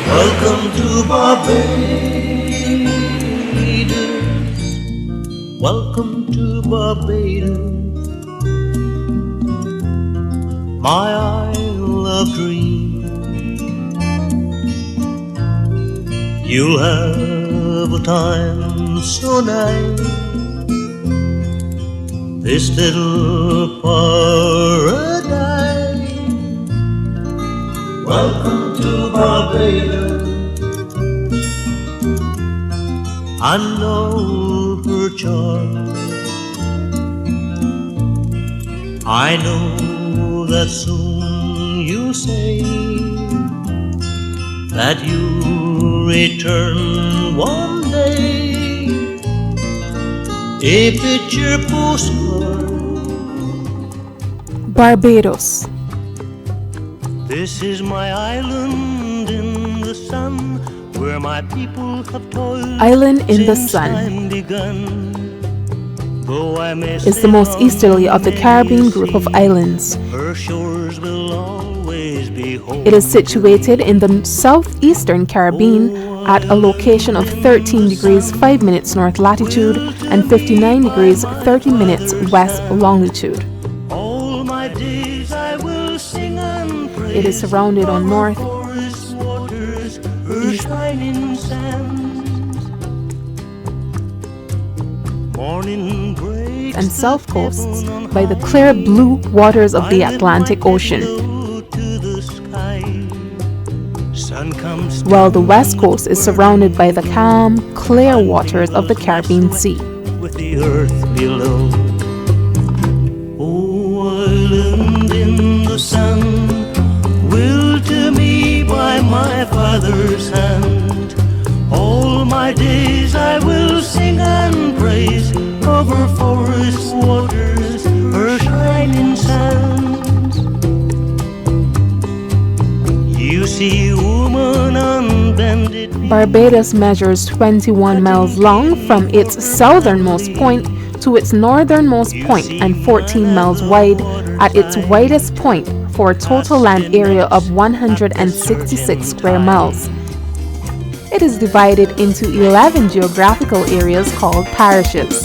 Welcome to Barbados. Welcome to Barbados, my isle of dreams. You'll have a time so nice, this little paradise. Welcome to Barbados. I know her charm. I know that soon you'll say that you'll return one day. A picture postcard. Barbados. This is my island in the sun, where my people have toiled. Island in the since Sun time begun. Though I may is the most easterly of the Caribbean group of islands. her shores will always be whole. It is situated in the southeastern Caribbean at a location of 13 degrees 5 minutes north latitude and 59 degrees 30 minutes west longitude. All my days I will sing and praise. It is surrounded on north, forest waters, her east, shining sands. Morning breaks and south coasts by the clear blue waters of the Atlantic Ocean, while the west coast is surrounded by the calm, clear waters of the Caribbean Sea. With the earth below. Oh, island in the sun, willed to me by my father's hand. All my days I will sing and praise over forest waters, her shining sands. You see, woman, unbended. Barbados measures 21 miles long from its southernmost point to its northernmost point and 14 miles wide at its widest point for a total land area of 166 square miles. It is divided into 11 geographical areas called parishes.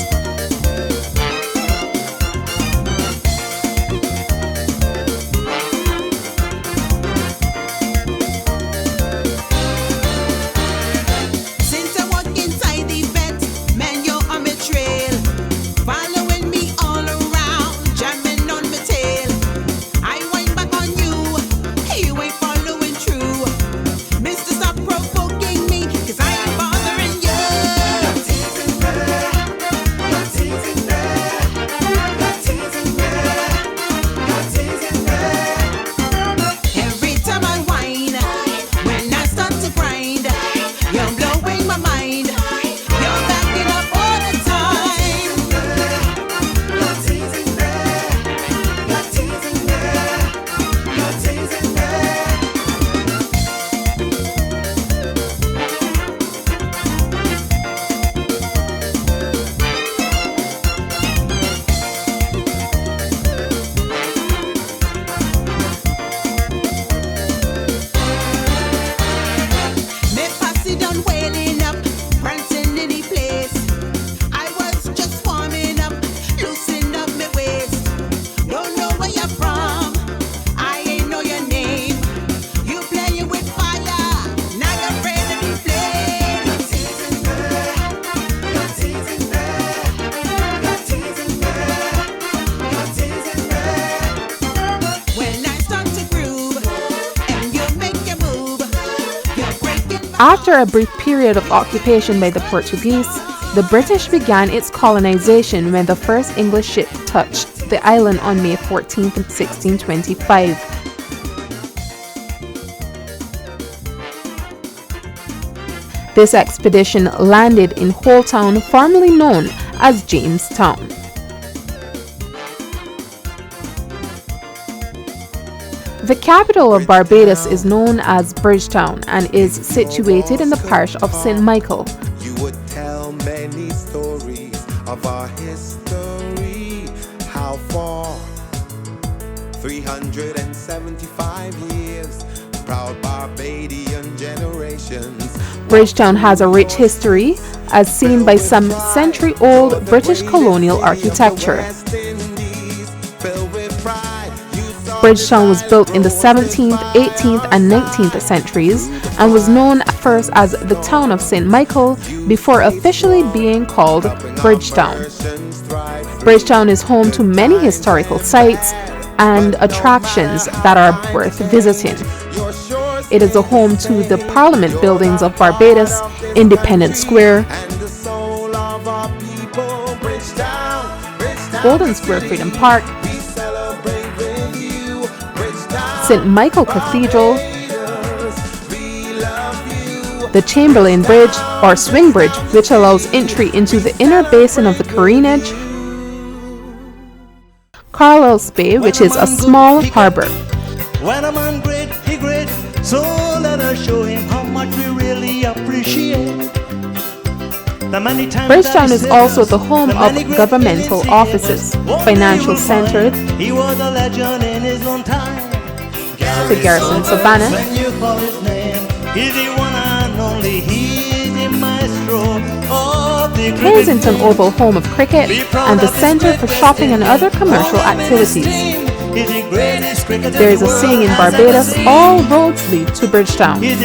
After a brief period of occupation by the Portuguese, the British began its colonization when the first English ship touched the island on May 14, 1625. This expedition landed in Holetown, formerly known as Jamestown. The capital of Barbados is known as Bridgetown and is situated in the parish of St. Michael. You would tell many stories of our history. now for 375 years. Proud Barbadian generations. Bridgetown has a rich history, as seen by some century-old British colonial architecture. Bridgetown was built in the 17th, 18th, and 19th centuries and was known at first as the town of St. Michael before officially being called Bridgetown. Bridgetown is home to many historical sites and attractions that are worth visiting. It is a home to the Parliament buildings of Barbados, Independence Square, Golden Square Freedom Park, St. Michael Cathedral, the Chamberlain Bridge or Swing Bridge, which allows entry into the inner basin of the careenage, Carlisle's Bay, which is a small harbor. When a man great, he great, so let us show him how much we really appreciate. Bridgetown is also the home of governmental offices, financial center, he was a legend in his own time. the Garrison Savannah, When you call his name, he's the one and only, he's the maestro of the Kensington Oval, home of cricket, and the center for shopping and other commercial activities. There is a saying in Barbados, all roads lead to Bridgetown. The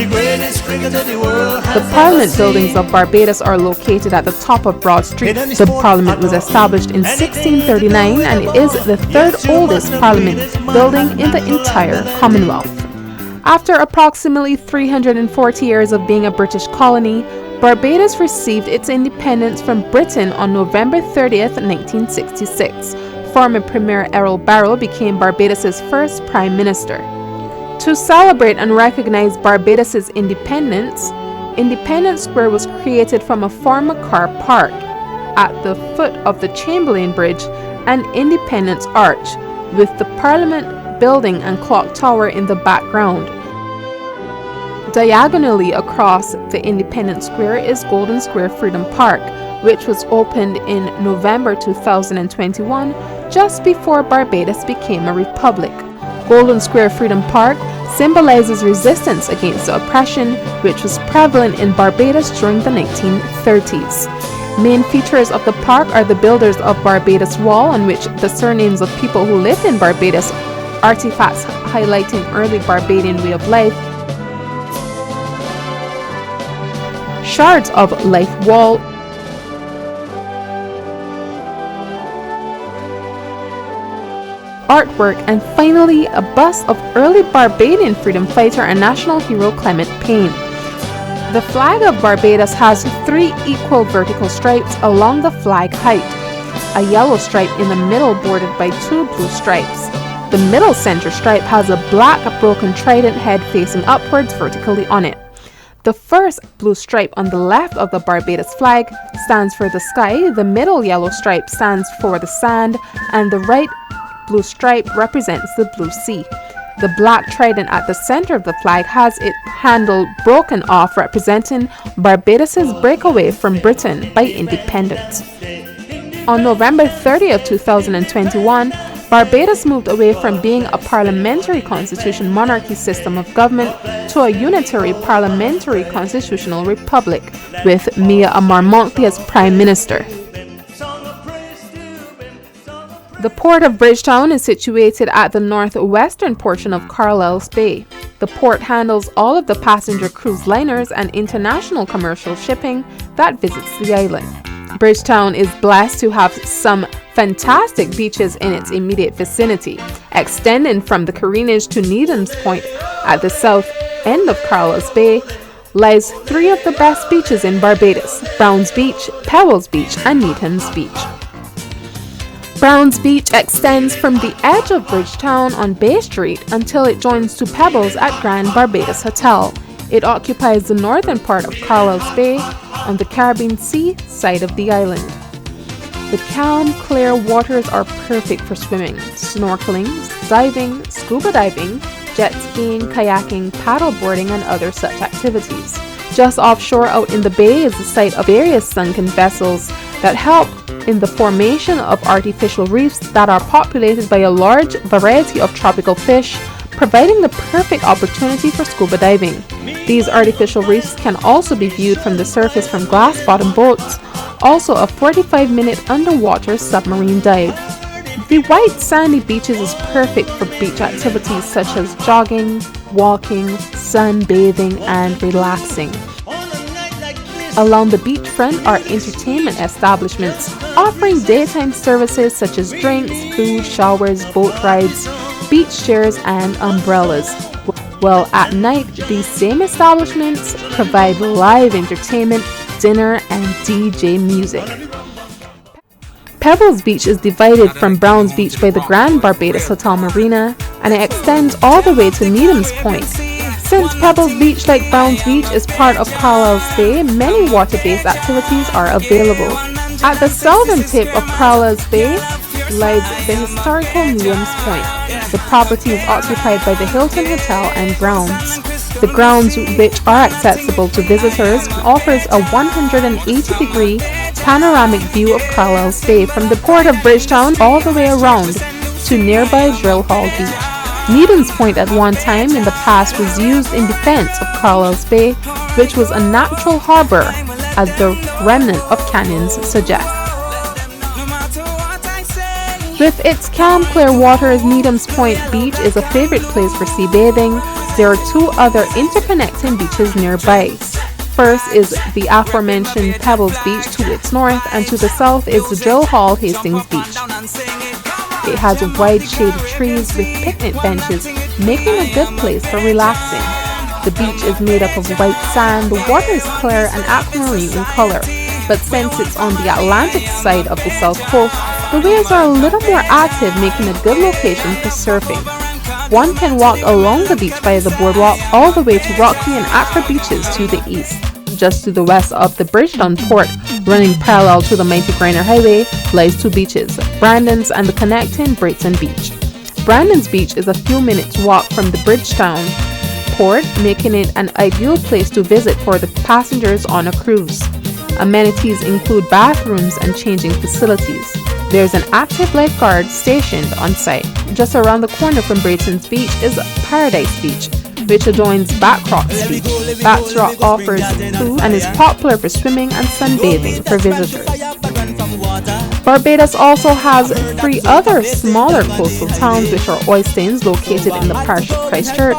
Parliament buildings of Barbados are located at the top of Broad Street. The Parliament was established in 1639 and it is the third oldest Parliament building in the entire Commonwealth. After approximately 340 years of being a British colony, Barbados received its independence from Britain on November 30th, 1966. Former Premier Errol Barrow became Barbados' first Prime Minister. To celebrate and recognize Barbados' independence, Independence Square was created from a former car park at the foot of the Chamberlain Bridge and Independence Arch, with the Parliament building and clock tower in the background. Diagonally across the Independence Square is Golden Square Freedom Park, which was opened in November 2021, just before Barbados became a republic. Golden Square Freedom Park symbolizes resistance against the oppression which was prevalent in Barbados during the 1930s. Main features of the park are the builders of Barbados Wall, on which the surnames of people who lived in Barbados, artifacts highlighting early Barbadian way of life, shards of life wall, artwork, and finally a bust of early Barbadian freedom fighter and national hero Clement Payne. The flag of Barbados has 3 equal vertical stripes along the flag height, a yellow stripe in the middle bordered by 2 blue stripes. The middle center stripe has a black broken trident head facing upwards vertically on it. The first blue stripe on the left of the Barbados flag stands for the sky, the middle yellow stripe stands for the sand, and the right blue stripe represents the blue sea. The black trident at the center of the flag has its handle broken off, representing Barbados' breakaway from Britain by independence. On November 30th, 2021, Barbados moved away from being a parliamentary constitution monarchy system of government to a unitary parliamentary constitutional republic, with Mia Amar Monty as Prime Minister. The port of Bridgetown is situated at the northwestern portion of Carlisle's Bay. The port handles all of the passenger cruise liners and international commercial shipping that visits the island. Bridgetown is blessed to have some fantastic beaches in its immediate vicinity. Extending from the careenage to Needham's Point at the south end of Carlisle's Bay lies 3 of the best beaches in Barbados: Browns Beach, Pebbles Beach, and Needham's Beach. Browns Beach extends from the edge of Bridgetown on Bay Street until it joins to Pebbles at Grand Barbados Hotel. It occupies the northern part of Carlisle's Bay on the Caribbean Sea side of the island. The calm, clear waters are perfect for swimming, snorkeling, diving, scuba diving, jet skiing, kayaking, paddleboarding, and other such activities. Just offshore out in the bay is the site of various sunken vessels that help in the formation of artificial reefs that are populated by a large variety of tropical fish, providing the perfect opportunity for scuba diving. These artificial reefs can also be viewed from the surface from glass-bottom boats, also a 45-minute underwater submarine dive. The white sandy beaches is perfect for beach activities such as jogging, walking, sunbathing, and relaxing. Along the beachfront are entertainment establishments offering daytime services such as drinks, food, showers, boat rides, beach chairs, and umbrellas. While at night, these same establishments provide live entertainment, dinner, and DJ music. Pebbles Beach is divided from Browns Beach by the Grand Barbados Hotel Marina, and it extends all the way to Needham's Point. Since Pebbles Beach, like Browns Beach, is part of Carlisle's Bay, many water-based activities are available. At the southern tip of Carlisle's Bay lies the historical Needham's Point. The property is occupied by the Hilton Hotel and grounds. The grounds, which are accessible to visitors, offers a 180-degree panoramic view of Carlisle's Bay from the port of Bridgetown all the way around to nearby Drill Hall Beach. Needham's Point at one time in the past was used in defense of Carlisle's Bay, which was a natural harbor, as the remnant of canyons suggest. With its calm, clear waters, Needham's Point Beach is a favorite place for sea bathing. There are two other interconnecting beaches nearby. First is the aforementioned Pebbles Beach to its north, and to the south is the Drill Hall Hastings Beach. It has wide shaded trees with picnic benches, making a good place for relaxing. The beach is made up of white sand, the water is clear and aquamarine in color, but since it's on the Atlantic side of the south coast, the waves are a little more active, making a good location for surfing. One can walk along the beach via the boardwalk all the way to Rocky and Accra beaches to the east. Just to the west of the Bridgetown port, running parallel to the Mighty Griner Highway, lies two beaches, Brandon's and the connecting Brayton Beach. Brandon's Beach is a few minutes walk from the Bridgetown port, making it an ideal place to visit for the passengers on a cruise. Amenities include bathrooms and changing facilities. There's an active lifeguard stationed on site. Just around the corner from Brayton's Beach is Paradise Beach, which adjoins Backrocks Beach. Backrocks offers food and is popular for swimming and sunbathing for visitors. Barbados also has three other smaller coastal towns, which are Oistins, located in the parish of Christchurch,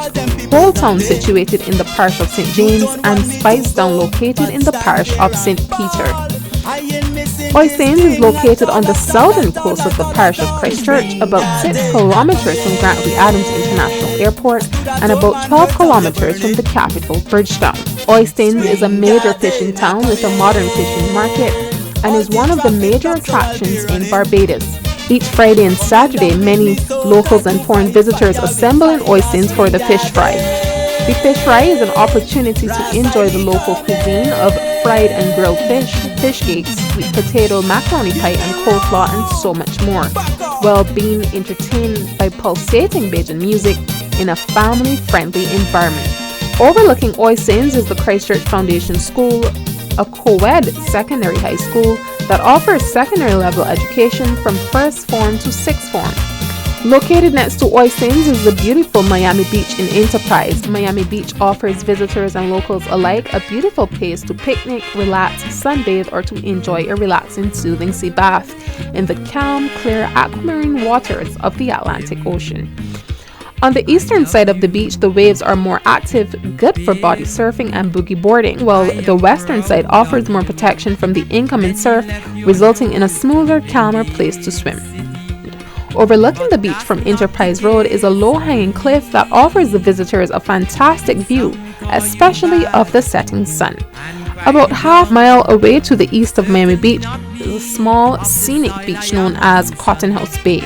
Holetown, situated in the parish of St. James, and Speightstown, located in the parish of St. Peter. Oistins is located on the southern coast of the parish of Christchurch, about 6 kilometers from Grantley Adams International Airport and about 12 kilometers from the capital, Bridgetown. Oistins is a major fishing town with a modern fishing market and is one of the major attractions in Barbados. Each Friday and Saturday, many locals and foreign visitors assemble in Oistins for the fish fry. The fish fry is an opportunity to enjoy the local cuisine of fried and grilled fish cakes, sweet potato, macaroni pie, and coleslaw, and so much more, while being entertained by pulsating Bajan music in a family-friendly environment. Overlooking Oistins is the Christchurch Foundation School, a co-ed secondary high school that offers secondary level education from first form to sixth form. Located next to Oistins is the beautiful Miami Beach in Enterprise. Miami Beach offers visitors and locals alike a beautiful place to picnic, relax, sunbathe, or to enjoy a relaxing, soothing sea bath in the calm, clear aquamarine waters of the Atlantic Ocean. On the eastern side of the beach, the waves are more active, good for body surfing and boogie boarding, while the western side offers more protection from the incoming surf, resulting in a smoother, calmer place to swim. Overlooking the beach from Enterprise Road is a low-hanging cliff that offers the visitors a fantastic view, especially of the setting sun. About half-mile away to the east of Miami Beach is a small, scenic beach known as Cotton House Bay.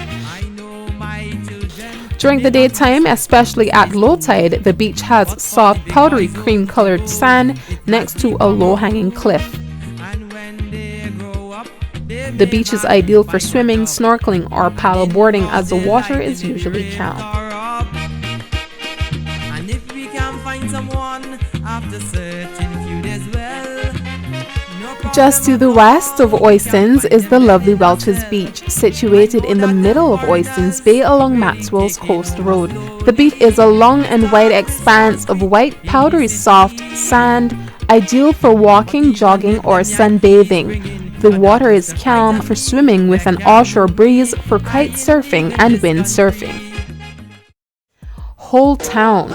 During the daytime, especially at low tide, the beach has soft, powdery cream-colored sand next to a low-hanging cliff. The beach is ideal for swimming, snorkeling, or paddle boarding as the water is usually calm. And if we can find someone after searching few days, well, no problem. Just to the west of Oistins is the lovely Welch's Beach, situated in the middle of Oistins Bay along Maxwell's Coast Road. The beach is a long and wide expanse of white, powdery, soft sand, ideal for walking, jogging, or sunbathing. The water is calm for swimming with an offshore breeze for kite surfing and windsurfing. Holetown,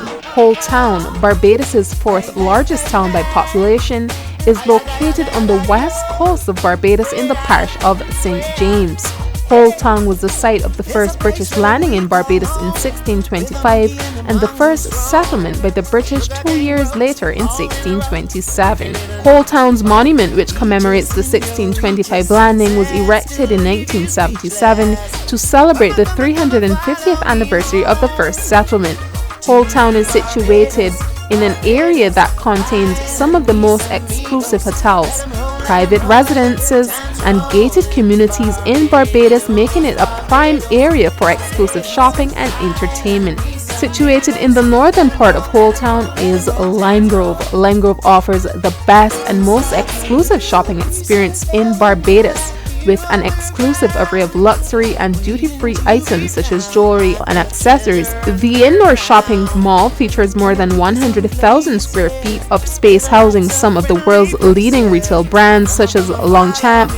Barbados' fourth largest town by population, is located on the west coast of Barbados in the parish of St. James. Holetown was the site of the first British landing in Barbados in 1625 and the first settlement by the British 2 years later in 1627. Holetown's monument, which commemorates the 1625 landing, was erected in 1977 to celebrate the 350th anniversary of the first settlement. Holetown is situated in an area that contains some of the most exclusive hotels, private residences, and gated communities in Barbados, making it a prime area for exclusive shopping and entertainment. Situated in the northern part of Holetown is Lime Grove. Lime Grove offers the best and most exclusive shopping experience in Barbados, with an exclusive array of luxury and duty-free items such as jewelry and accessories. The indoor shopping mall features more than 100,000 square feet of space housing some of the world's leading retail brands such as Longchamp,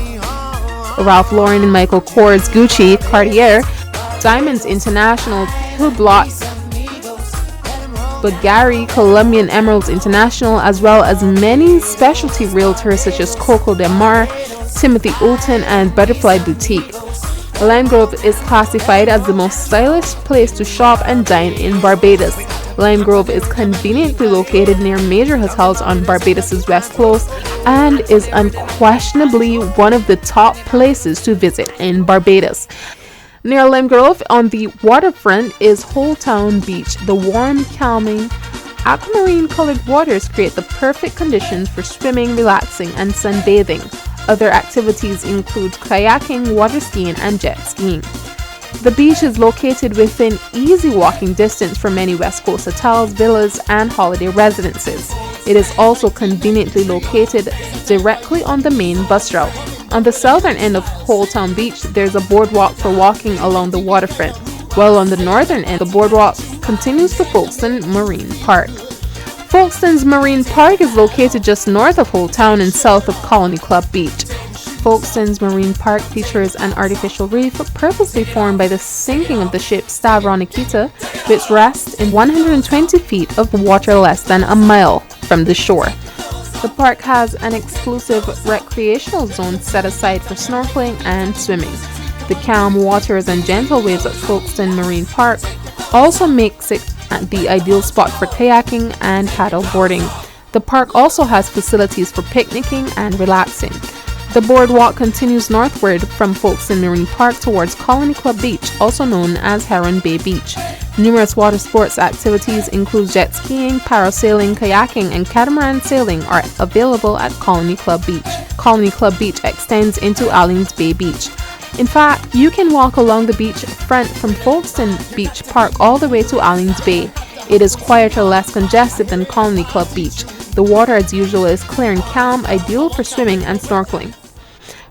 Ralph Lauren and Michael Kors, Gucci, Cartier, Diamonds International, Hublot, Bulgari, Colombian Emeralds International, as well as many specialty realtors such as Coco Del Mar, Timothy Oulton, and Butterfly Boutique. Lime Grove is classified as the most stylish place to shop and dine in Barbados. Lime Grove is conveniently located near major hotels on Barbados' west coast and is unquestionably one of the top places to visit in Barbados. Near Lime Grove on the waterfront is Holetown Beach. The warm, calming, aquamarine colored waters create the perfect conditions for swimming, relaxing, and sunbathing. Other activities include kayaking, water skiing, and jet skiing. The beach is located within easy walking distance from many West Coast hotels, villas, and holiday residences. It is also conveniently located directly on the main bus route. On the southern end of Holetown Beach, there's a boardwalk for walking along the waterfront, while on the northern end, the boardwalk continues to Folkestone Marine Park. Folkestone's Marine Park is located just north of Holetown and south of Colony Club Beach. Folkestone's Marine Park features an artificial reef purposely formed by the sinking of the ship Stavron Nikita, which rests in 120 feet of water less than a mile from the shore. The park has an exclusive recreational zone set aside for snorkeling and swimming. The calm waters and gentle waves at Folkestone Marine Park also makes it the ideal spot for kayaking and paddle boarding. The park also has facilities for picnicking and relaxing. The boardwalk continues northward from Folkestone Marine Park towards Colony Club Beach, also known as Heron Bay Beach. Numerous water sports activities include jet skiing, parasailing, kayaking, and catamaran sailing are available at Colony Club Beach. Colony Club Beach extends into Allens Bay Beach. In fact, you can walk along the beach front from Folkestone Beach Park all the way to Allens Bay. It is quieter, less congested than Colony Club Beach. The water, as usual, is clear and calm, ideal for swimming and snorkeling.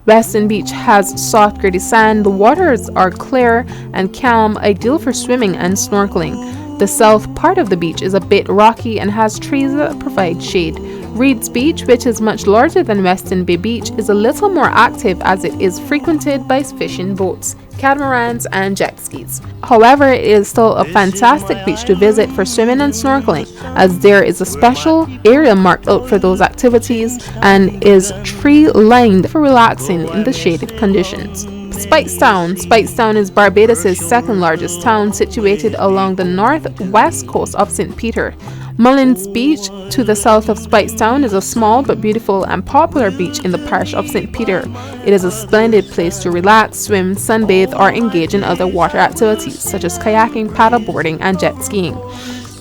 Weston Beach has soft, gritty sand. The waters are clear and calm, ideal for swimming and snorkeling. The south part of the beach is a bit rocky and has trees that provide shade. Reed's Beach, which is much larger than Weston Bay Beach, is a little more active as it is frequented by fishing boats, catamarans, and jet skis. However, it is still a fantastic beach to visit for swimming and snorkeling, as there is a special area marked out for those activities and is tree-lined for relaxing in the shaded conditions. Speightstown is Barbados' second largest town, situated along the northwest coast of St. Peter. Mullins Beach, to the south of Speightstown, is a small but beautiful and popular beach in the parish of St. Peter. It is a splendid place to relax, swim, sunbathe, or engage in other water activities such as kayaking, paddleboarding, and jet skiing.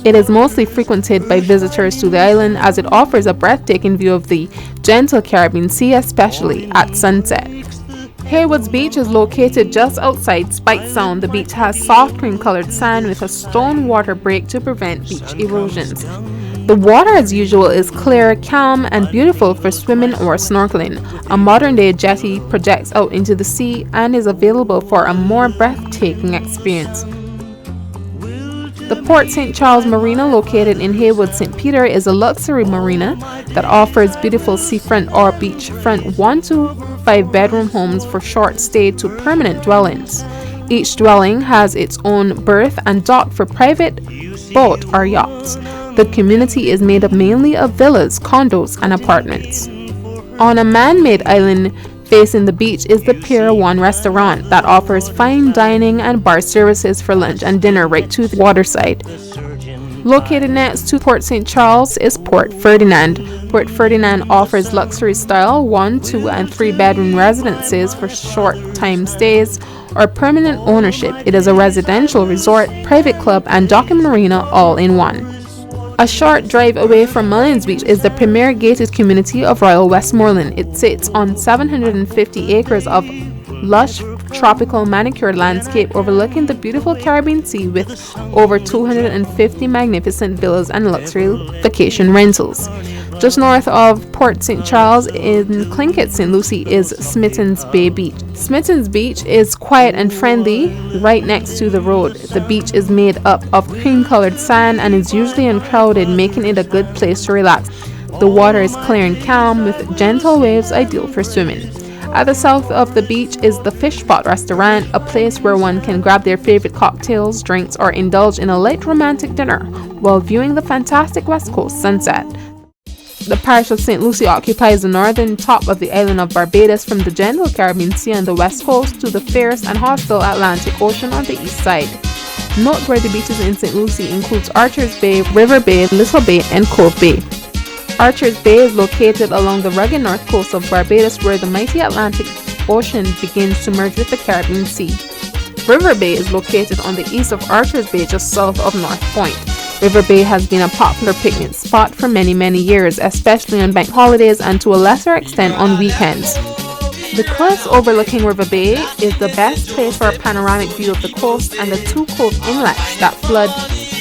It is mostly frequented by visitors to the island as it offers a breathtaking view of the gentle Caribbean Sea, especially at sunset. Haywood's Beach is located just outside Speightstown. The beach has soft cream-colored sand with a stone water break to prevent beach erosions. The water, as usual, is clear, calm, and beautiful for swimming or snorkeling. A modern-day jetty projects out into the sea and is available for a more breathtaking experience. The Port St. Charles Marina, located in Haywood St. Peter, is a luxury marina that offers beautiful seafront or beachfront 1 to 5 bedroom homes for short stay to permanent dwellings. Each dwelling has its own berth and dock for private boat or yachts. The community is made up mainly of villas, condos, and apartments. On a man-made island facing the beach is the Pier 1 restaurant that offers fine dining and bar services for lunch and dinner right to the waterside. Located next to Port St. Charles is Port Ferdinand. Port Ferdinand offers luxury style 1, 2, and 3 bedroom residences for short time stays or permanent ownership. It is a residential resort, private club, and docking marina all in one. A short drive away from Mullins Beach is the premier gated community of Royal Westmoreland. It sits on 750 acres of lush tropical manicured landscape overlooking the beautiful Caribbean Sea with over 250 magnificent villas and luxury vacation rentals. Just north of Port St. Charles in Tlingit, St. Lucie, is Smitten's Bay Beach. Smitten's Beach is quiet and friendly, right next to the road. The beach is made up of cream-colored sand and is usually uncrowded, making it a good place to relax. The water is clear and calm, with gentle waves ideal for swimming. At the south of the beach is the Fish Pot Restaurant, a place where one can grab their favorite cocktails, drinks, or indulge in a light romantic dinner while viewing the fantastic West Coast sunset. The parish of St. Lucie occupies the northern top of the island of Barbados, from the gentle Caribbean Sea on the west coast to the fierce and hostile Atlantic Ocean on the east side. Noteworthy beaches in St. Lucie includes Archer's Bay, River Bay, Little Bay, and Cove Bay. Archer's Bay is located along the rugged north coast of Barbados, where the mighty Atlantic Ocean begins to merge with the Caribbean Sea. River Bay is located on the east of Archer's Bay, just south of North Point. River Bay has been a popular picnic spot for many years, especially on bank holidays and to a lesser extent on weekends. The cliffs overlooking River Bay is the best place for a panoramic view of the coast and the 2 cove inlets that flood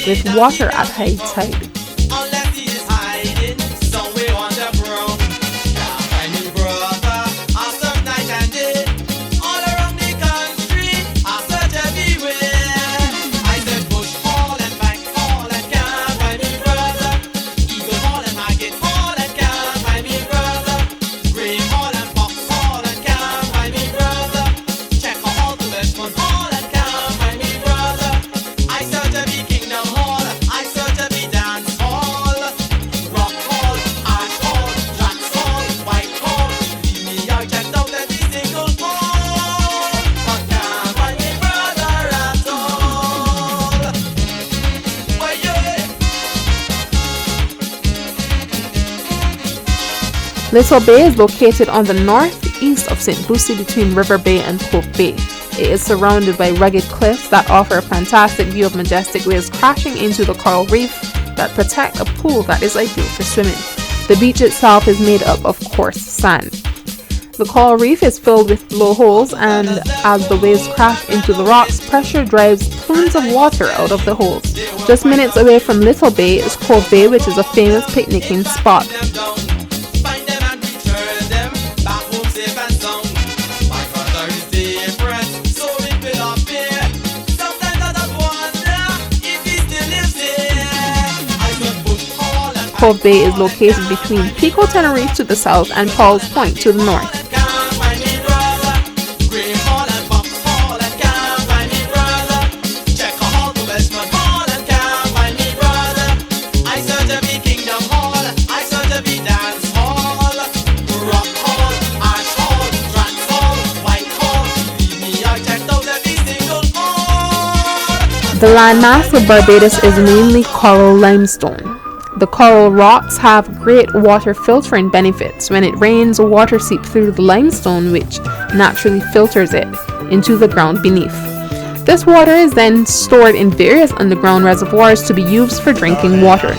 with water at high tide. Little Bay is located on the northeast of St. Lucie between River Bay and Cove Bay. It is surrounded by rugged cliffs that offer a fantastic view of majestic waves crashing into the coral reef that protect a pool that is ideal for swimming. The beach itself is made up of coarse sand. The coral reef is filled with blowholes, and as the waves crash into the rocks, pressure drives plumes of water out of the holes. Just minutes away from Little Bay is Cove Bay, which is a famous picnicking spot. Cove Bay is located between Pico Tenerife to the south and Paul's Point to the north. The landmass of Barbados is mainly coral limestone. The coral rocks have great water filtering benefits. When it rains, water seeps through the limestone, which naturally filters it into the ground beneath. This water is then stored in various underground reservoirs to be used for drinking water.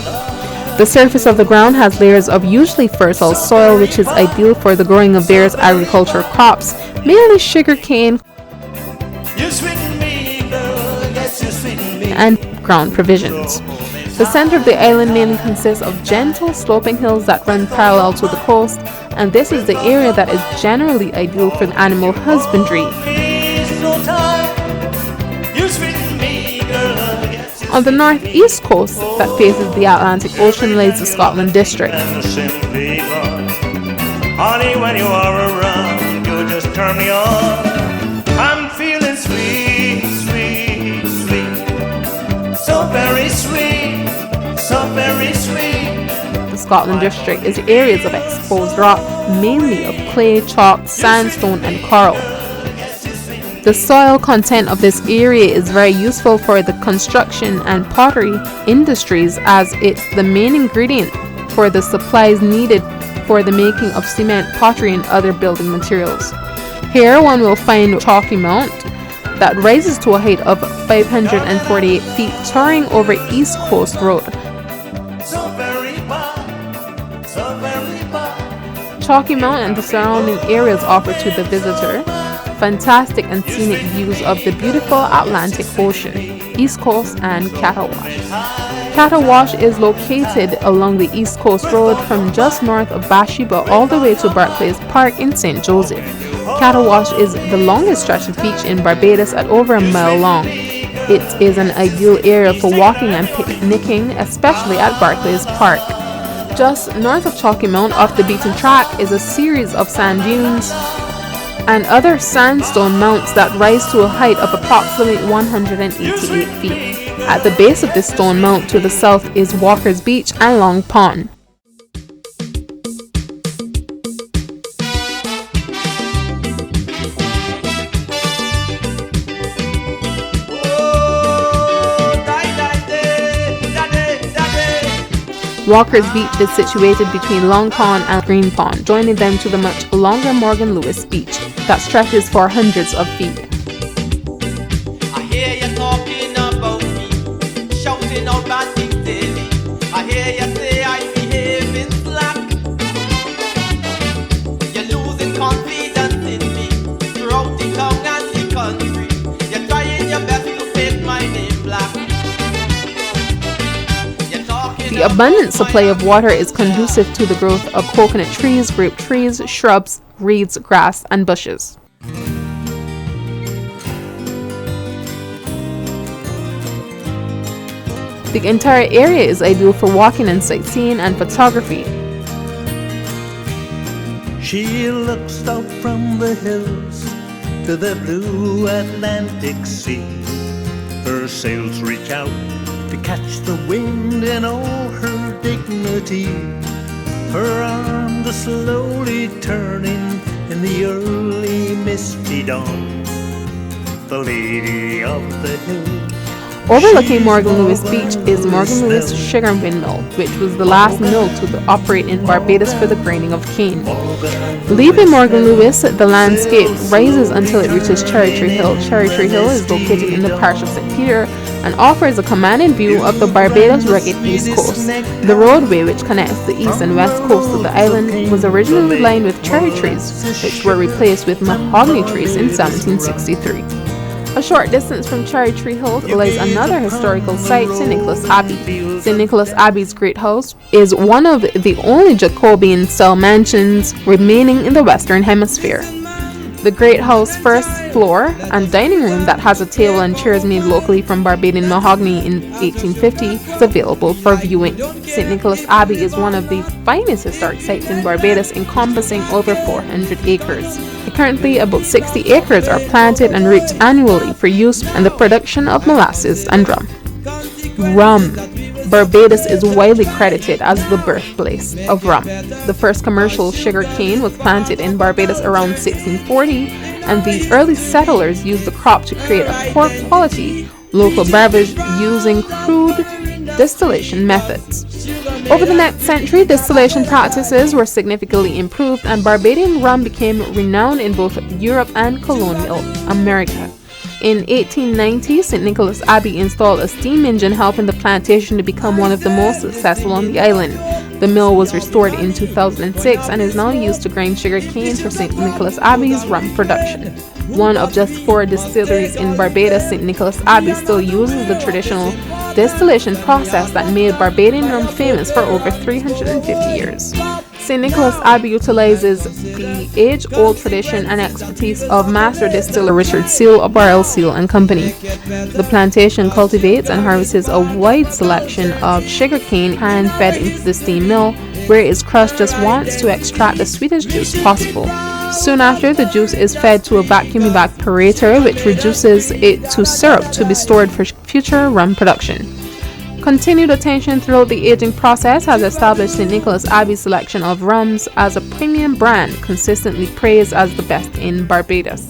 The surface of the ground has layers of usually fertile soil, which is ideal for the growing of various agricultural crops, mainly sugarcane and ground provisions. The center of the island mainly consists of gentle sloping hills that run parallel to the coast, and this is the area that is generally ideal for animal husbandry. On the northeast coast that faces the Atlantic Ocean lays the Scotland district. Honey, when you are around, you just turn me on. I'm feeling sweet, sweet, sweet. So very sweet, so very sweet. The Scotland district is areas of exposed rock, mainly of clay, chalk, sandstone and coral. The soil content of this area is very useful for the construction and pottery industries, as it's the main ingredient for the supplies needed for the making of cement, pottery and other building materials. Here one will find Chalky Mount that rises to a height of 548 feet, towering over East Coast Road. Chalky Mount and the surrounding areas offer to the visitor fantastic and scenic views of the beautiful Atlantic Ocean, East Coast and Catawbash. Catawbash is located along the East Coast Road from just north of Bathsheba all the way to Barclays Park in St. Joseph. Catawbash is the longest stretch of beach in Barbados at over a mile long. It is an ideal area for walking and picnicking, especially at Barclays Park. Just north of Chalky Mount, off the beaten track, is a series of sand dunes and other sandstone mounts that rise to a height of approximately 188 feet. At the base of this stone mount to the south is Walker's Beach and Long Pond. Walker's Beach is situated between Long Pond and Green Pond, joining them to the much longer Morgan Lewis Beach that stretches for hundreds of feet. I hear you talking about me, shouting out bad things daily. I hear you say I'm behaving slack. You're losing confidence in me throughout the town and the country. You're trying your best to make my name black. The abundant supply of water is conducive to the growth of coconut trees, grape trees, shrubs, reeds, grass, and bushes. The entire area is ideal for walking and sightseeing and photography. She looks out from the hills to the blue Atlantic Sea. Her sails reach out to catch the wind in all her dignity. Her arms are slowly turning in the early misty dawn. The lady of the hill. Overlooking Morgan Lewis Beach is Morgan Lewis Sugar Windmill, which was the last mill to operate in Barbados for the grinding of cane. Leaving Morgan Lewis, the landscape rises until it reaches Cherry Tree Hill. Cherry Tree Hill is located in the parish of St. Peter and offers a commanding view of the Barbados rugged east coast. The roadway which connects the east and west coast of the island was originally lined with cherry trees, which were replaced with mahogany trees in 1763. A short distance from Cherry Tree Hill lies another historical site, St. Nicholas Abbey. St. Nicholas Abbey's Great House is one of the only Jacobean-style mansions remaining in the Western Hemisphere. The Great House first floor and dining room that has a table and chairs made locally from Barbadian mahogany in 1850 is available for viewing. St. Nicholas Abbey is one of the finest historic sites in Barbados, encompassing over 400 acres. Currently, about 60 acres are planted and reaped annually for use in the production of molasses and rum. Rum. Barbados is widely credited as the birthplace of rum. The first commercial sugar cane was planted in Barbados around 1640, and the early settlers used the crop to create a poor quality local beverage using crude distillation methods. Over the next century, distillation practices were significantly improved, and Barbadian rum became renowned in both Europe and colonial America. In 1890, St. Nicholas Abbey installed a steam engine, helping the plantation to become one of the most successful on the island. The mill was restored in 2006 and is now used to grind sugar cane for St. Nicholas Abbey's rum production. One of just 4 distilleries in Barbados, St. Nicholas Abbey still uses the traditional distillation process that made Barbadian rum famous for over 350 years. St. Nicholas Abbey utilizes the age-old tradition and expertise of master distiller Richard Seal of Ariel Seal and Company. The plantation cultivates and harvests a wide selection of sugarcane hand-fed into the steam mill, where it is crushed just once to extract the sweetest juice possible. Soon after, the juice is fed to a vacuum evaporator, which reduces it to syrup to be stored for future rum production. Continued attention throughout the aging process has established St. Nicholas Abbey's selection of rums as a premium brand, consistently praised as the best in Barbados.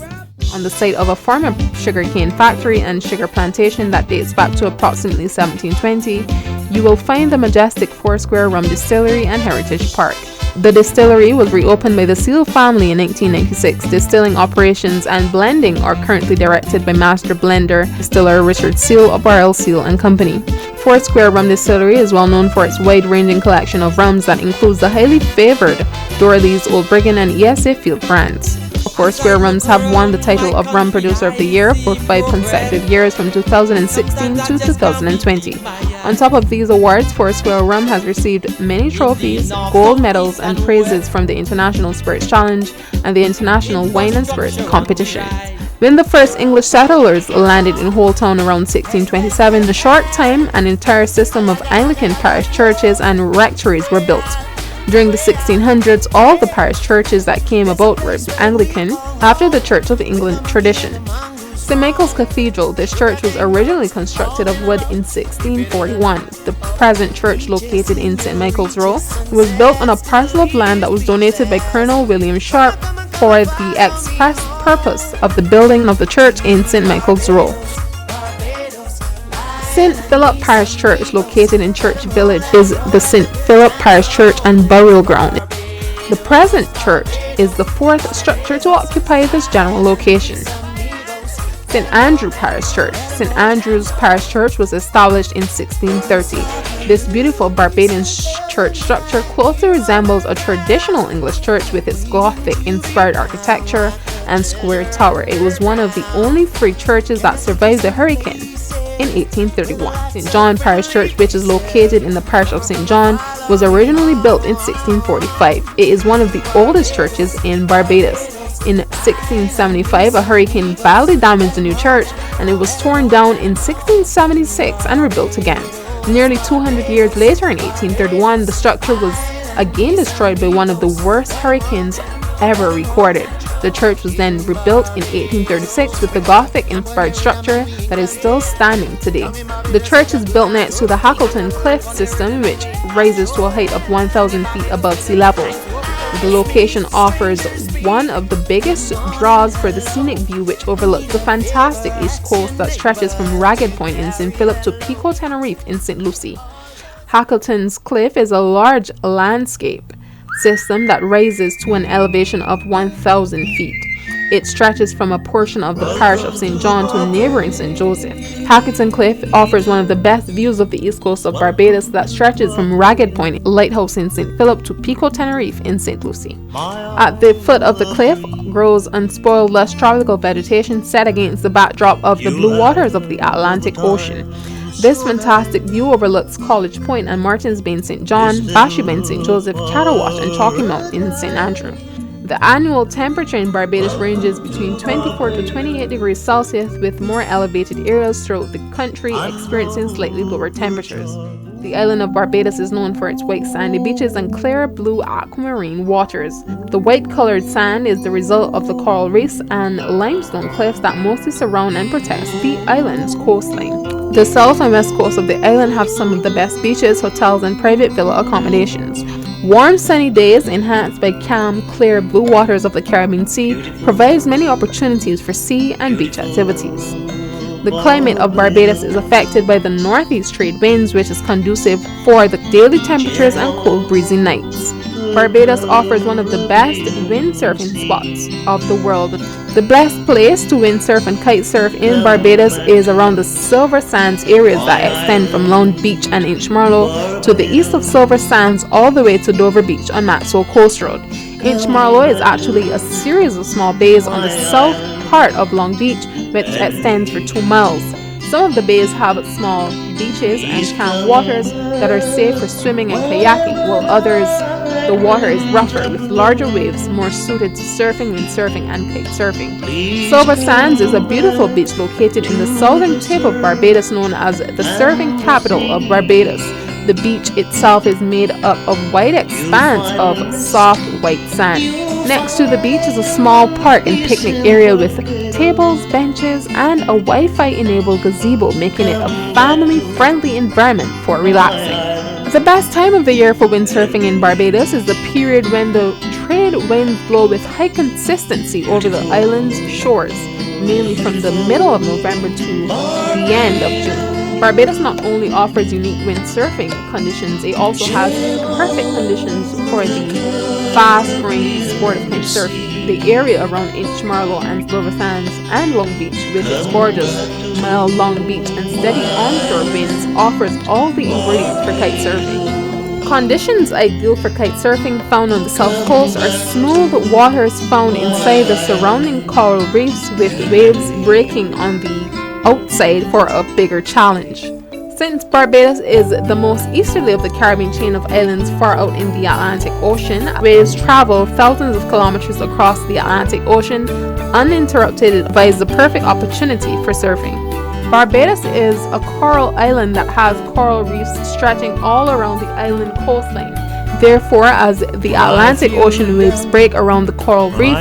On the site of a former sugarcane factory and sugar plantation that dates back to approximately 1720, you will find the majestic four-square rum distillery and heritage park. The distillery was reopened by the Seal family in 1996. Distilling operations and blending are currently directed by master blender distiller Richard Seal of Ariel Seal and Company. Foursquare Rum Distillery is well known for its wide-ranging collection of rums that includes the highly favored Dorley's, Old Brigham, and ESA Field brands. Foursquare Rums have won the title of Rum Producer of the Year for 5 consecutive years from 2016 to 2020. On top of these awards, Foursquare Rum has received many trophies, gold medals, and praises from the International Spirits Challenge and the International Wine and Spirits Competition. When the first English settlers landed in Holetown around 1627, in a short time, an entire system of Anglican parish churches and rectories were built. During the 1600s, all the parish churches that came about were Anglican, after the Church of England tradition. St. Michael's Cathedral. This church was originally constructed of wood in 1641. The present church, located in St. Michael's Row, was built on a parcel of land that was donated by Colonel William Sharp for the express purpose of the building of the church in St. Michael's Row. St. Philip Parish Church, located in Church Village, is the St. Philip Parish Church and burial ground. The present church is the fourth structure to occupy this general location. St. Andrew Parish Church. St. Andrew's Parish Church was established in 1630. This beautiful Barbadian church structure closely resembles a traditional English church with its Gothic-inspired architecture and square tower. It was one of the only free churches that survived the hurricane in 1831. St. John Parish Church, which is located in the parish of St. John, was originally built in 1645. It is one of the oldest churches in Barbados. In 1675, a hurricane badly damaged the new church, and it was torn down in 1676 and rebuilt again. Nearly 200 years later, in 1831, the structure was again destroyed by one of the worst hurricanes ever recorded. The church was then rebuilt in 1836 with the Gothic-inspired structure that is still standing today. The church is built next to the Holetown cliff system, which rises to a height of 1,000 feet above sea level. The location offers one of the biggest draws for the scenic view, which overlooks the fantastic east coast that stretches from Ragged Point in St. Philip to Pico Tenerife in St. Lucie. Holetown's cliff is a large landscape system that rises to an elevation of 1,000 feet. It stretches from a portion of the parish of St. John to neighboring St. Joseph. Holetown Cliff offers one of the best views of the east coast of Barbados that stretches from Ragged Point Lighthouse in St. Philip to Pico Tenerife in St. Lucie. At the foot of the cliff grows unspoiled, lush tropical vegetation set against the backdrop of the blue waters of the Atlantic Ocean. This fantastic view overlooks College Point and Martins Bay in St. John, Bashi Bay in St. Joseph, Catterwash, and Chalky Mount in St. Andrew. The annual temperature in Barbados ranges between 24 to 28 degrees Celsius, with more elevated areas throughout the country experiencing slightly lower temperatures. The island of Barbados is known for its white sandy beaches and clear blue aquamarine waters. The white-colored sand is the result of the coral reefs and limestone cliffs that mostly surround and protect the island's coastline. The south and west coast of the island have some of the best beaches, hotels, and private villa accommodations. Warm sunny days, enhanced by calm, clear blue waters of the Caribbean Sea, provides many opportunities for sea and beach activities. The climate of Barbados is affected by the northeast trade winds, which is conducive for the daily temperatures and cool breezy nights. Barbados offers one of the best windsurfing spots of the world. The best place to windsurf and kite surf in Barbados is around the Silver Sands areas that extend from Lone Beach and Inchmarlow to the east of Silver Sands all the way to Dover Beach on Maxwell Coast Road. Inchmarlow is actually a series of small bays on the south part of Long Beach, which extends for 2 miles. Some of the bays have small beaches and calm waters that are safe for swimming and kayaking, while others, the water is rougher with larger waves more suited to surfing, windsurfing, and kite surfing. Silver Sands is a beautiful beach located in the southern tip of Barbados, known as the surfing capital of Barbados. The beach itself is made up of wide expanse of soft white sand. Next to the beach is a small park and picnic area with tables, benches, and a Wi-Fi enabled gazebo, making it a family-friendly environment for relaxing. The best time of the year for windsurfing in Barbados is the period when the trade winds blow with high consistency over the island's shores, mainly from the middle of November to the end of June. Barbados not only offers unique windsurfing conditions, it also has perfect conditions for the fast-growing sport of kite surfing. The area around Inchmarlow and Silver Sands and Long Beach, with its gorgeous mile-long beach and steady onshore winds, offers all the ingredients for kite surfing. Conditions ideal for kite surfing found on the south coast are smooth waters found inside the surrounding coral reefs, with waves breaking on the outside for a bigger challenge. Since Barbados is the most easterly of the Caribbean chain of islands far out in the Atlantic Ocean, waves travel thousands of kilometers across the Atlantic Ocean uninterrupted, provides the perfect opportunity for surfing. Barbados is a coral island that has coral reefs stretching all around the island coastline. Therefore, as the Atlantic Ocean waves break around the coral reef,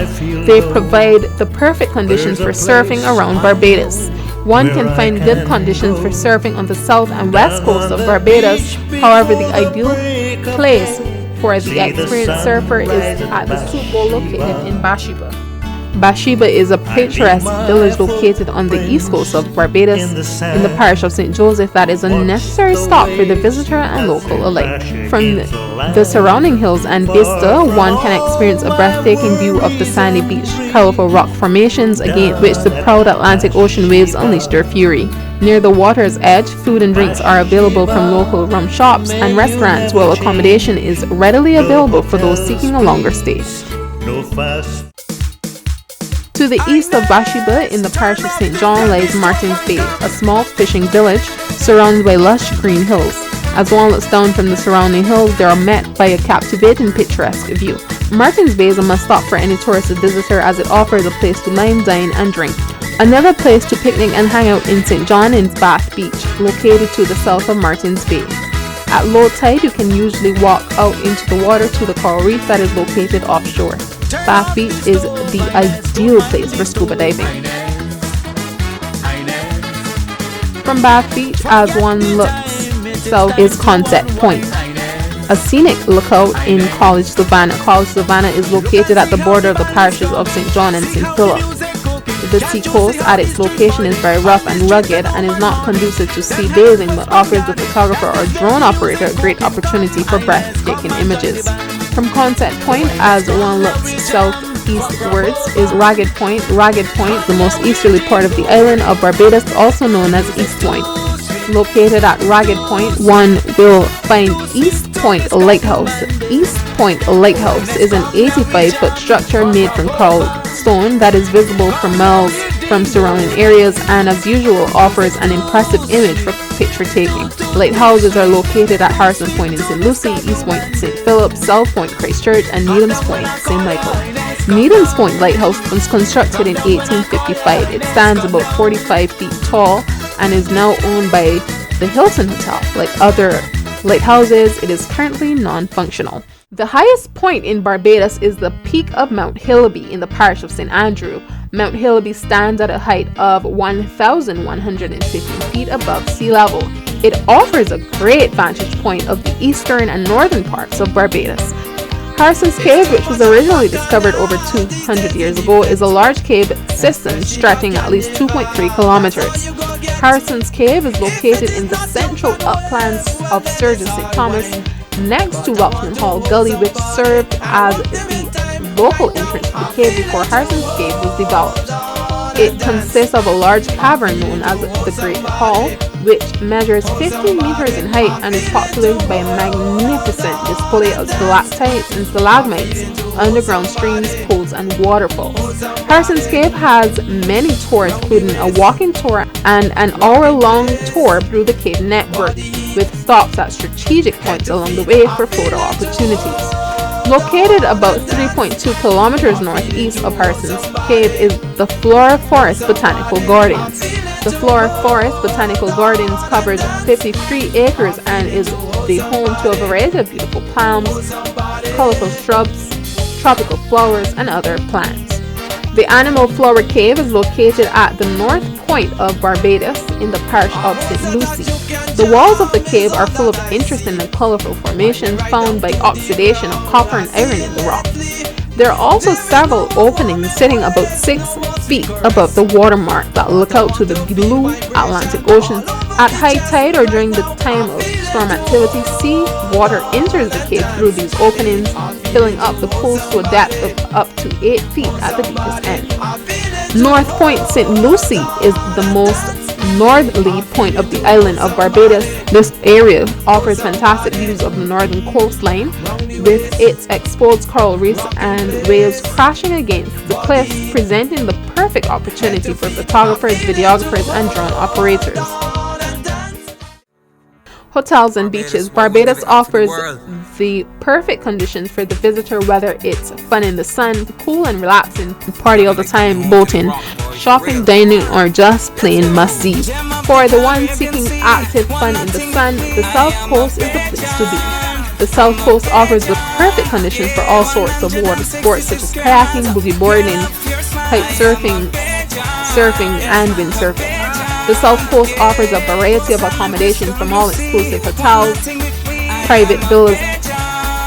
they provide the perfect conditions for surfing around Barbados. One can find good conditions for surfing on the south and west coast of Barbados. However, the ideal place for the experienced surfer is at the Soup Bowl located in Bathsheba. Bathsheba is a picturesque village located on the east coast of Barbados in the parish of St. Joseph that is a necessary stop for the visitor and local alike. From the surrounding hills and vista, one can experience a breathtaking view of the sandy beach, colorful rock formations against which the proud Atlantic Ocean waves unleash their fury. Near the water's edge, food and drinks are available from local rum shops and restaurants, while accommodation is readily available for those seeking a longer stay. To the east of Bathsheba, in the parish of St. John, lies Martin's Bay, a small fishing village surrounded by lush green hills. As one looks down from the surrounding hills, they are met by a captivating picturesque view. Martin's Bay is a must-stop for any tourist or visitor, as it offers a place to line, dine, and drink. Another place to picnic and hang out in St. John is Bath Beach, located to the south of Martin's Bay. At low tide, you can usually walk out into the water to the coral reef that is located offshore. Bath Beach is the ideal place for scuba diving. From Bath Beach, as one looks south, is Concept Point, a scenic lookout in College Savannah. College Savannah is located at the border of the parishes of St. John and St. Philip. The seacoast at its location is very rough and rugged and is not conducive to sea bathing, but offers the photographer or drone operator a great opportunity for breathtaking images. From Concept Point, as one looks southeastwards, is Ragged Point. Ragged Point, the most easterly part of the island of Barbados, also known as East Point. Located at Ragged Point, one will find East Point Lighthouse. East Point Lighthouse is an 85-foot structure made from coral stone that is visible for miles from surrounding areas, and as usual offers an impressive image for picture taking. Lighthouses are located at Harrison Point in St. Lucie, East Point St. Philip, South Point Christchurch, and Needham's Point St. Michael. Needham's Point Lighthouse was constructed in 1855. It stands about 45 feet tall and is now owned by the Hilton Hotel. Like other lighthouses, it is currently non-functional. The highest point in Barbados is the peak of Mount Hillaby in the parish of St. Andrew. Mount Hillaby stands at a height of 1,150 feet above sea level. It offers a great vantage point of the eastern and northern parts of Barbados. Harrison's Cave, which was originally discovered over 200 years ago, is a large cave system stretching at least 2.3 kilometers. Harrison's Cave is located in the central uplands of Sturgeon St. Thomas, next to Welchman Hall Gully, which served as the local entrance to the cave before Harrison's Cave was developed. It consists of a large cavern known as the Great Hall, which measures 15 meters in height and is populated by a magnificent display of stalactites and stalagmites, underground streams, pools, and waterfalls. Parsons Cave has many tours, including a walking tour and an hour-long tour through the cave network, with stops at strategic points along the way for photo opportunities. Located about 3.2 kilometers northeast of Parsons Cave is the Flora Forest Botanical Gardens. The Flora Forest Botanical Gardens covers 53 acres and is the home to a variety of beautiful palms, colorful shrubs, tropical flowers, and other plants. The Animal Flower Cave is located at the north point of Barbados in the parish of St. Lucie. The walls of the cave are full of interesting and colorful formations found by oxidation of copper and iron in the rock. There are also several openings sitting about 6 feet above the watermark that look out to the blue Atlantic Ocean. At high tide or during the time of storm activity, sea water enters the cave through these openings, filling up the pools to a depth of up to 8 feet at the deepest end. North Point St. Lucie is the most northerly point of the island of Barbados. This area offers fantastic views of the northern coastline, with its exposed coral reefs and waves crashing against the cliffs, presenting the perfect opportunity for photographers, videographers, and drone operators. Hotels and beaches. Barbados offers the perfect conditions for the visitor, whether it's fun in the sun, cool and relaxing, party all the time, boating, shopping, dining, or just plain must-see. For the ones seeking active fun in the sun, the South Coast is the place to be. The South Coast offers the perfect conditions for all sorts of water sports such as kayaking, boogie boarding, kite surfing, and windsurfing. The South Coast offers a variety of accommodation from all exclusive hotels, private villas,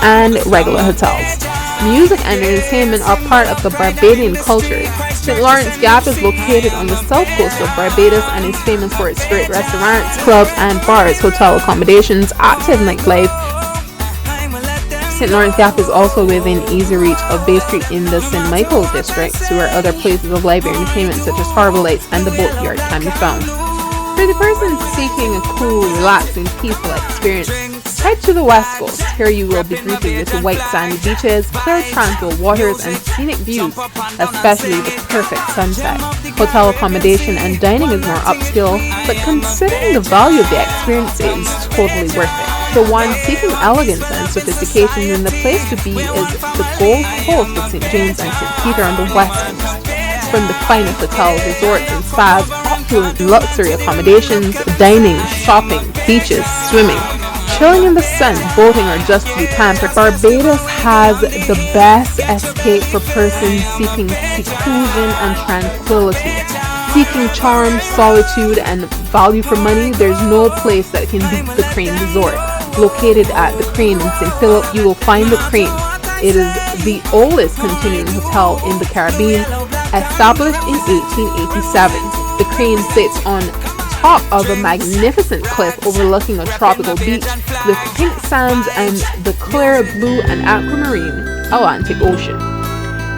and regular hotels. Music and entertainment are part of the Barbadian culture. St. Lawrence Gap is located on the south coast of Barbados and is famous for its great restaurants, clubs, and bars, hotel accommodations, active nightlife. St. Lawrence Gap is also within easy reach of Bay Street in the St. Michael district, where other places of live entertainment such as Harbour Lights and the Boatyard can be found. For the person seeking a cool, relaxing, peaceful experience, head to the west coast. Here you will be greeted with white sandy beaches, clear tranquil waters, and scenic views, especially the perfect sunset. Hotel accommodation and dining is more upscale, but considering the value of the experience, it is totally worth it. The one seeking elegance and sophistication, then the place to be is the Gold Coast of St. James and St. Peter on the west coast. From the finest hotels, resorts, and spas, opulent luxury accommodations, dining, shopping, beaches, swimming, chilling in the sun, boating, or just to be pampered, Barbados has the best escape for persons seeking seclusion and tranquility. Seeking charm, solitude, and value for money, there's no place that can beat the Crane Resort. Located at the Crane in St. Philip, you will find the Crane. It is the oldest continuing hotel in the Caribbean, established in 1887. The Crane sits on top of a magnificent cliff overlooking a tropical beach with pink sands and the clear blue and aquamarine Atlantic Ocean.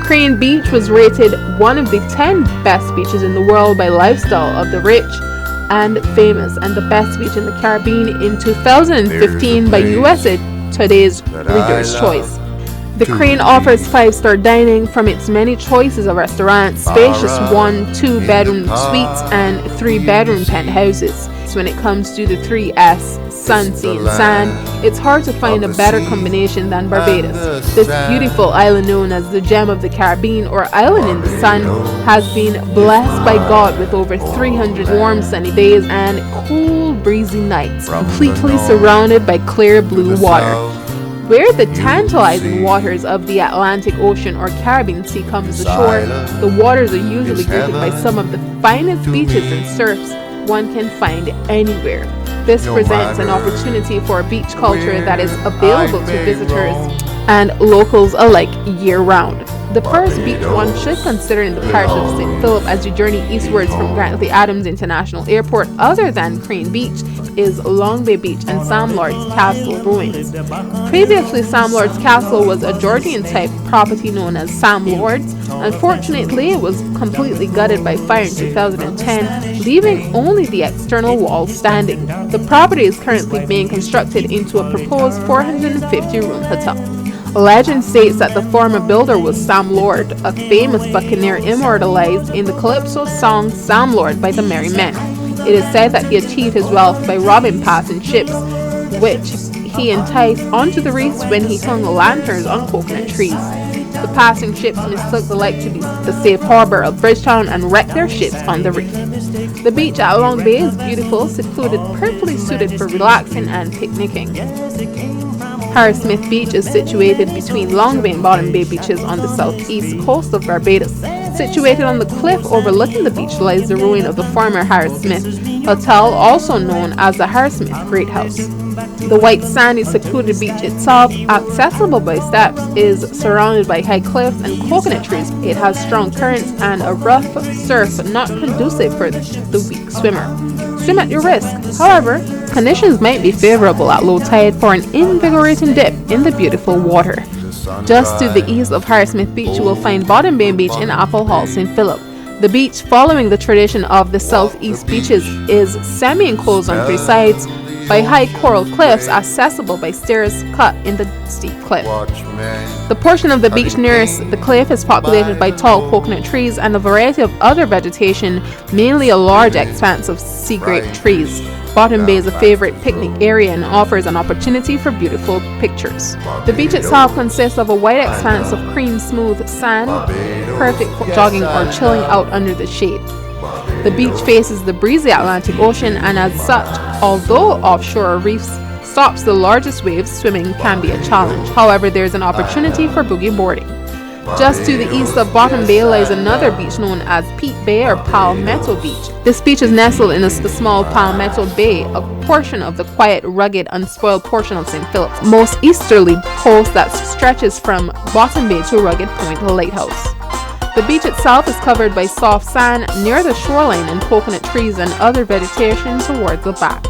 Crane Beach was rated one of the 10 best beaches in the world by Lifestyle of the Rich and Famous, and the best beach in the Caribbean in 2015 by USA Today's Reader's Choice. The Crane offers 5-star dining from its many choices of restaurants, spacious 1-2 bedroom suites, and 3-bedroom penthouses. So when it comes to the 3S, sun, sea, and sand, it's hard to find a better combination than Barbados. This beautiful island, known as the Gem of the Caribbean or Island in the Sun, has been blessed by God with over 300 warm sunny days and cool breezy nights, completely surrounded by clear blue water. Where the tantalizing waters of the Atlantic Ocean or Caribbean Sea comes ashore, the waters are usually greeted by some of the finest beaches and surfs one can find anywhere. This presents an opportunity for a beach culture that is available to visitors and locals alike year-round. The first beach one should consider in the parish of St. Philip as you journey eastwards from Grantley Adams International Airport, other than Crane Beach, is Long Bay Beach and Sam Lord's Castle ruins. Previously, Sam Lord's Castle was a Georgian-type property known as Sam Lord's. Unfortunately, it was completely gutted by fire in 2010, leaving only the external walls standing. The property is currently being constructed into a proposed 450-room hotel. Legend states that the former builder was Sam Lord, a famous buccaneer immortalized in the calypso song Sam Lord by the Merry Men. It is said that he achieved his wealth by robbing passing ships, which he enticed onto the reefs when he hung lanterns on coconut trees. The passing ships mistook the lake to be the safe harbor of Bridgetown and wrecked their ships on the reef. The beach at Long Bay is beautiful, secluded, perfectly suited for relaxing and picnicking. Harris Smith Beach is situated between Long Bay and Bottom Bay beaches on the southeast coast of Barbados. Situated on the cliff overlooking the beach lies the ruin of the former Harris Smith Hotel, also known as the Harris Smith Great House. The white sandy secluded beach itself, accessible by steps, is surrounded by high cliffs and coconut trees. It has strong currents and a rough surf not conducive for the weak swimmer. Swim at your risk. However, conditions might be favorable at low tide for an invigorating dip in the beautiful water. Just to the east of Harris Smith Beach, you will find Bottom Bay Beach in Apple Hall, St. Philip. The beach, following the tradition of the southeast beaches, is semi-enclosed on three sides by high coral cliffs, accessible by stairs cut in the steep cliff. The portion of the beach nearest the cliff is populated by tall coconut trees and a variety of other vegetation, mainly a large expanse of sea grape trees. Bottom Bay is a favorite picnic area and offers an opportunity for beautiful pictures. The beach itself consists of a wide expanse of cream smooth sand, perfect for jogging or chilling out under the shade. The beach faces the breezy Atlantic Ocean, and as such, although offshore reefs stops the largest waves, swimming can be a challenge. However, there is an opportunity for boogie boarding. Just to the east of Bottom Bay lies another beach known as Peat Bay or Palmetto Beach. This beach is nestled in the small Palmetto Bay, a portion of the quiet, rugged, unspoiled portion of St. Philip's most easterly coast that stretches from Bottom Bay to Rugged Point Lighthouse. The beach itself is covered by soft sand near the shoreline and coconut trees and other vegetation towards the back.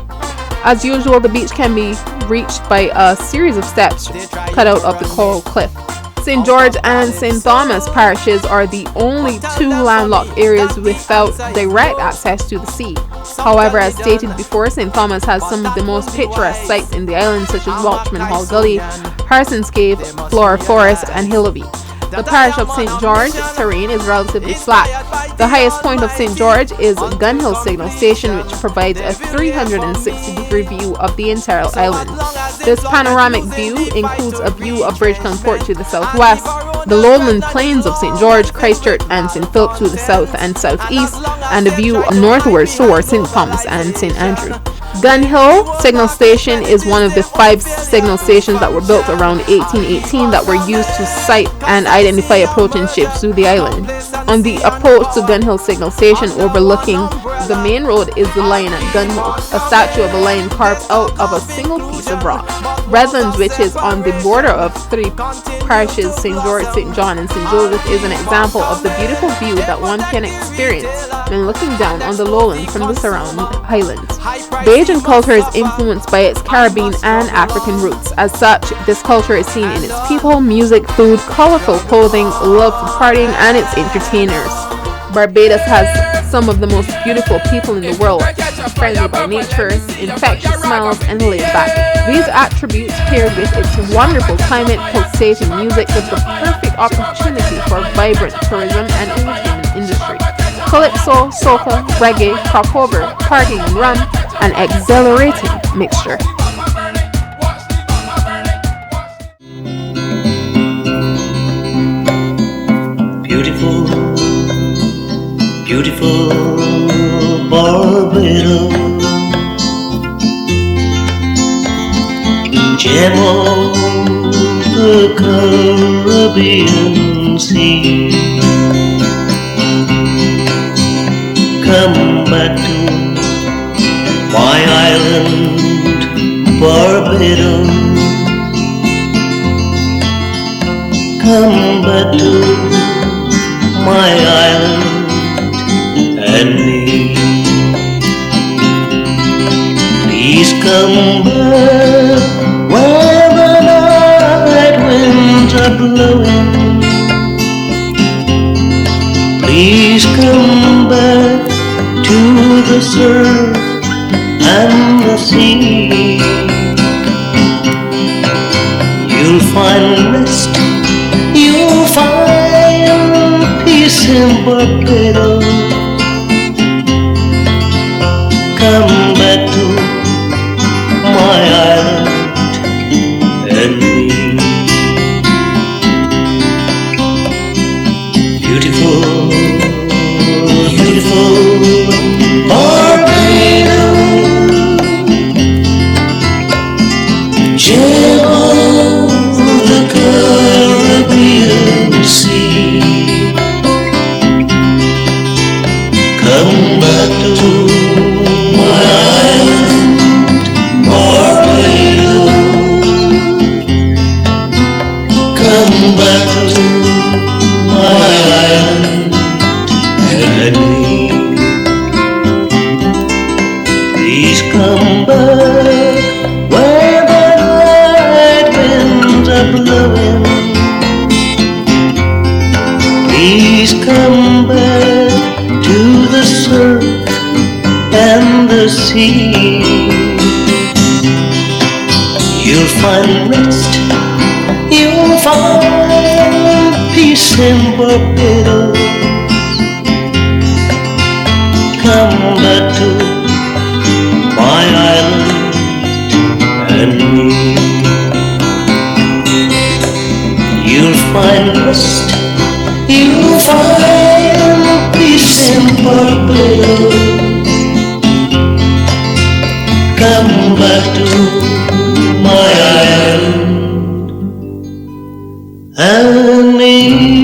As usual, the beach can be reached by a series of steps cut out of the coral cliff. St. George and St. Thomas parishes are the only two landlocked areas without direct access to the sea. However, as stated before, St. Thomas has some of the most picturesque sites in the island, such as Welchman Hall Gully, Harson's Cave, Flora Forest, and Hillaby. The parish of St. George terrain is relatively flat. The highest point of St. George is Gun Hill Signal Station, which provides a 360-degree view of the entire island. This panoramic view includes a view of Bridgetown Port to the southwest, the lowland plains of St. George, Christchurch, and St. Philip to the south and southeast, and a view northwards towards St. Thomas and St. Andrew. Gun Hill Signal Station is one of the 5 signal stations that were built around 1818 that were used to sight and identify approaching ships to the island. On the approach to Gun Hill Signal Station overlooking the main road is the lion at Gun Hill, a statue of a lion carved out of a single piece of rock. Redlands, which is on the border of 3 parishes, St. George, St. John, and St. Joseph, is an example of the beautiful view that one can experience when looking down on the lowland from the surrounding highlands. Bajan culture is influenced by its Caribbean and African roots. As such, this culture is seen in its people, music, food, colorful clothing, love for partying, and its entertainers. Barbados has some of the most beautiful people in the world, friendly by nature, infectious smiles, and laid back. These attributes paired with its wonderful climate, pulsating music, gives the perfect opportunity for vibrant tourism and entertainment industry. Calypso, soca, reggae, crossover, partying and rum, an exhilarating mixture. Beautiful, beautiful Barbados, gem of the Caribbean Sea. Come back to my island, Barbados. Come back to my island and me. Please come back where the night winds are blowing. Please come back to the surf and the sea. You'll find find rest, you'll find peace in Barbados. Come back to my island and me. Beautiful, beautiful Barbados, gem of the Caribbean Sea. Come back to my island, Barbados. Come back to my island and me. Please come back where the night winds are blowing. Please come back to the surf and the sea. You'll find rest, you'll find peace in Barbados. Come back to my island and me. You'll find rest, you'll find peace in Barbados. Come back to my island and me.